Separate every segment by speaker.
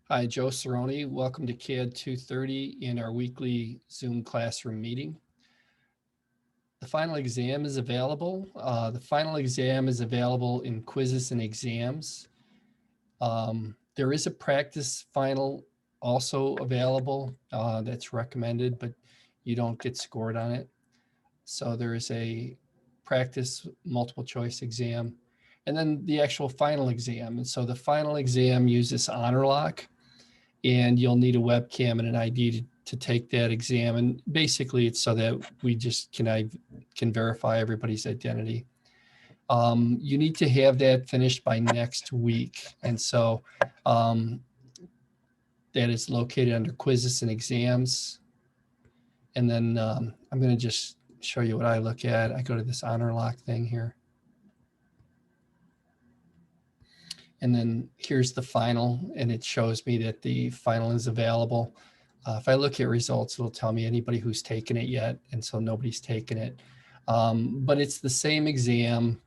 Speaker 1: Hi, Joe Cerrone. Welcome to CAD 230 in our weekly Zoom classroom meeting. The final exam is available. The final exam is available in quizzes and exams. There is a practice final also available that's recommended, but you don't get scored on it. So there is a practice multiple choice exam and then the actual final exam. And so the final exam uses honor lock, and you'll need a webcam and an ID to take that exam. And basically it's so that we just can verify everybody's identity. You need to have that finished by next week. And so that is located under quizzes and exams. And then I'm going to just show you what I look at. I go to this honor lock thing here. And then here's the final, and it shows me that the final is available. If I look at results, it'll tell me anybody who's taken it yet, and so nobody's taken it. But it's the same exam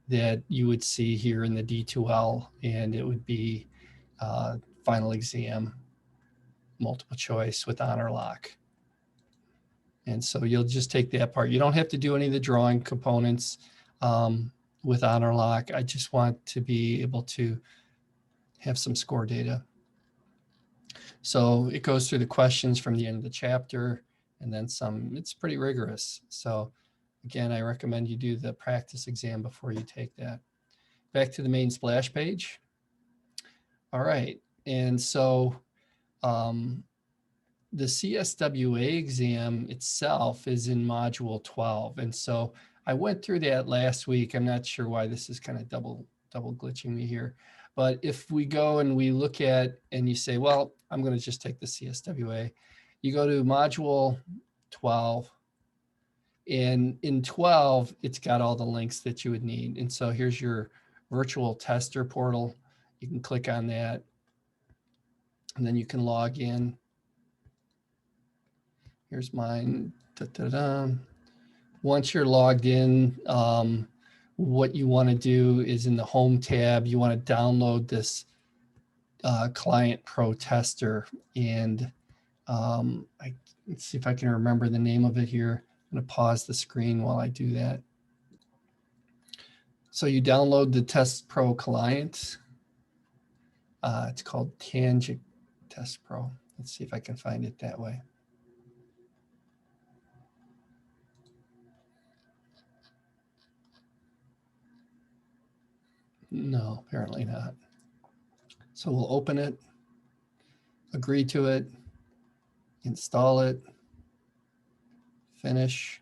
Speaker 1: that you would see here in the D2L, and it would be final exam, multiple choice with honor lock. And so you'll just take that part. You don't have to do any of the drawing components with honor lock. I just want to be able to have some score data. So it goes through the questions from the end of the chapter and then some. It's pretty rigorous. So again, I recommend you do the practice exam before you take that. Back to the main splash page. All right. And so the CSWA exam itself is in module 12. And so I went through that last week. I'm not sure why this is kind of double glitching me here. But if we go and we look at, and you say, well, I'm going to just take the CSWA, you go to module 12, and in 12, it's got all the links that you would need. And so here's your virtual tester portal. You can click on that, and then you can log in. Here's mine. Once you're logged in, what you want to do is in the home tab, you want to download this Client Pro Tester. And let's see if I can remember the name of it here. I'm going to pause the screen while I do that. So you download the Test Pro client. It's called Tangent Test Pro. Let's see if I can find it that way. No, apparently not. So we'll open it, agree to it, install it, finish.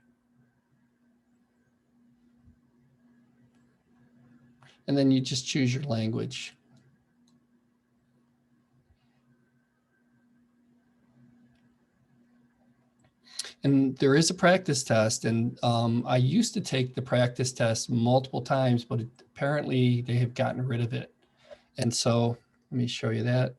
Speaker 1: And then you just choose your language. And there is a practice test, and I used to take the practice test multiple times, but apparently they have gotten rid of it. And so let me show you that.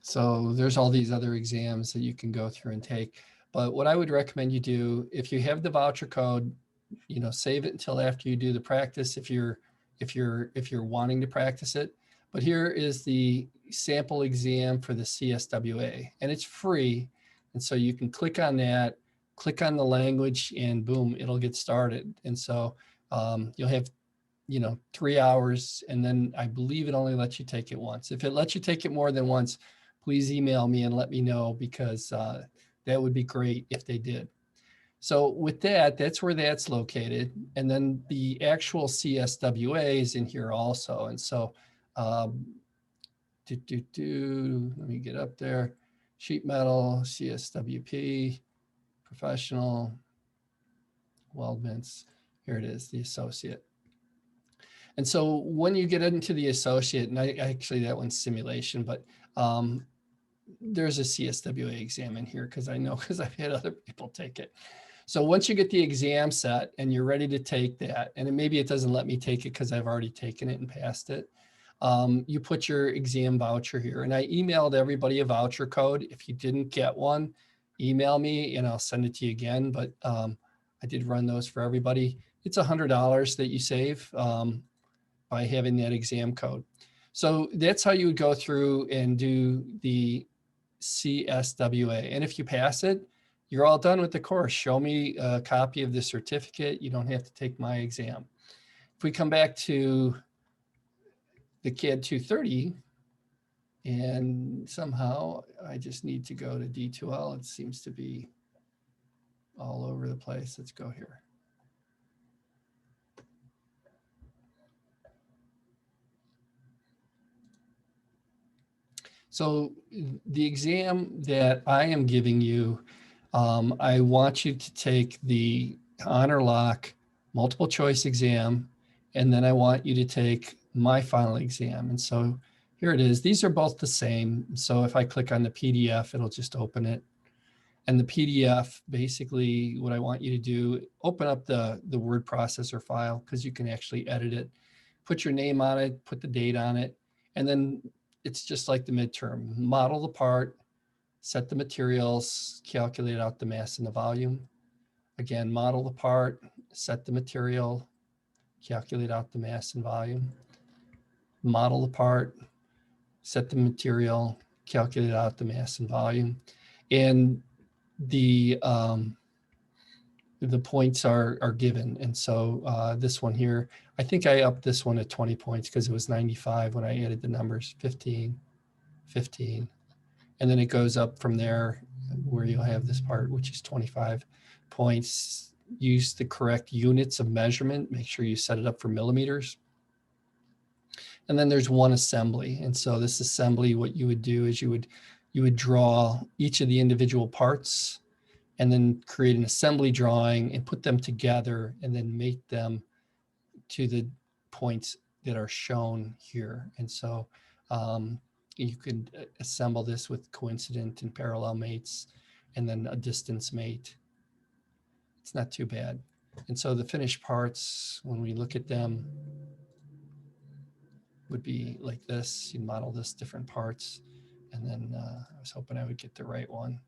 Speaker 1: So there's all these other exams that you can go through and take. But what I would recommend you do, if you have the voucher code, save it until after you do the practice if you're wanting to practice it. But here is the sample exam for the CSWA, and it's free. And so you can click on that, click on the language, and boom, it'll get started. And so you'll have 3 hours, and then I believe it only lets you take it once. If it lets you take it more than once, please email me and let me know, because that would be great if they did. So with that, that's where that's located. And then the actual CSWA is in here also. And so let me get up there. Sheet metal, CSWP, professional, weldments. Here it is, the associate. And so when you get into the associate, and actually that one's simulation, but there's a CSWA exam in here because I've had other people take it. So once you get the exam set and you're ready to take that, and maybe it doesn't let me take it because I've already taken it and passed it, you put your exam voucher here. And I emailed everybody a voucher code. If you didn't get one, email me and I'll send it to you again. But I did run those for everybody. It's $100 that you save by having that exam code. So that's how you would go through and do the CSWA. And if you pass it, you're all done with the course. Show me a copy of the certificate. You don't have to take my exam. If we come back to the CAD 230, and somehow I just need to go to D2L. It seems to be all over the place. Let's go here. So the exam that I am giving you, I want you to take the honor lock multiple choice exam, and then I want you to take my final exam. And so here it is. These are both the same. So if I click on the PDF, it'll just open it. And the PDF, basically what I want you to do, open up the word processor file, because you can actually edit it, put your name on it, put the date on it, and then it's just like the midterm. Model the part, set the materials, calculate out the mass and the volume. Again, model the part, set the material, calculate out the mass and volume. Model the part, set the material, calculate out the mass and volume. And the points are given. And so this one here, I think I upped this one at 20 points because it was 95 when I added the numbers, 15, 15. And then it goes up from there where you'll have this part, which is 25 points. Use the correct units of measurement. Make sure you set it up for millimeters. And then there's one assembly. And so this assembly, what you would do is you would draw each of the individual parts and then create an assembly drawing and put them together and then make them to the points that are shown here. And so you could assemble this with coincident and parallel mates and then a distance mate. It's not too bad. And so the finished parts, when we look at them, would be like this. You model this different parts. And then I was hoping I would get the right one.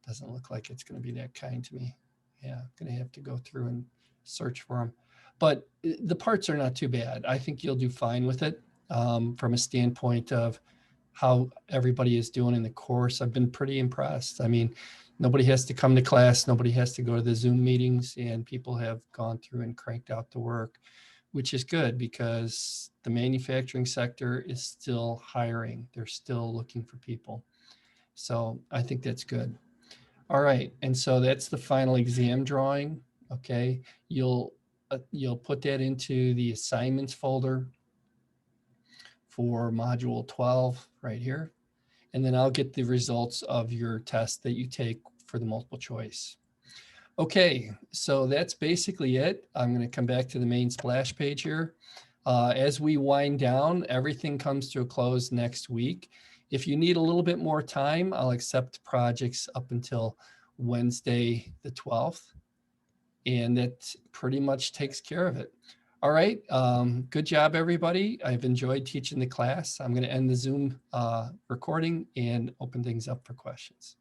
Speaker 1: Doesn't look like it's going to be that kind to me. Yeah, I'm going to have to go through and search for them. But the parts are not too bad. I think you'll do fine with it from a standpoint of how everybody is doing in the course. I've been pretty impressed. I mean, nobody has to come to class. Nobody has to go to the Zoom meetings, and people have gone through and cranked out the work, which is good because the manufacturing sector is still hiring. They're still looking for people. So I think that's good. All right, and so that's the final exam drawing. Okay, you'll put that into the assignments folder for module 12 right here, and then I'll get the results of your test that you take for the multiple choice. Okay, so that's basically it. I'm going to come back to the main splash page here. As we wind down, everything comes to a close next week. If you need a little bit more time, I'll accept projects up until Wednesday, the 12th. And that pretty much takes care of it. All right, good job, everybody. I've enjoyed teaching the class. I'm going to end the Zoom recording and open things up for questions.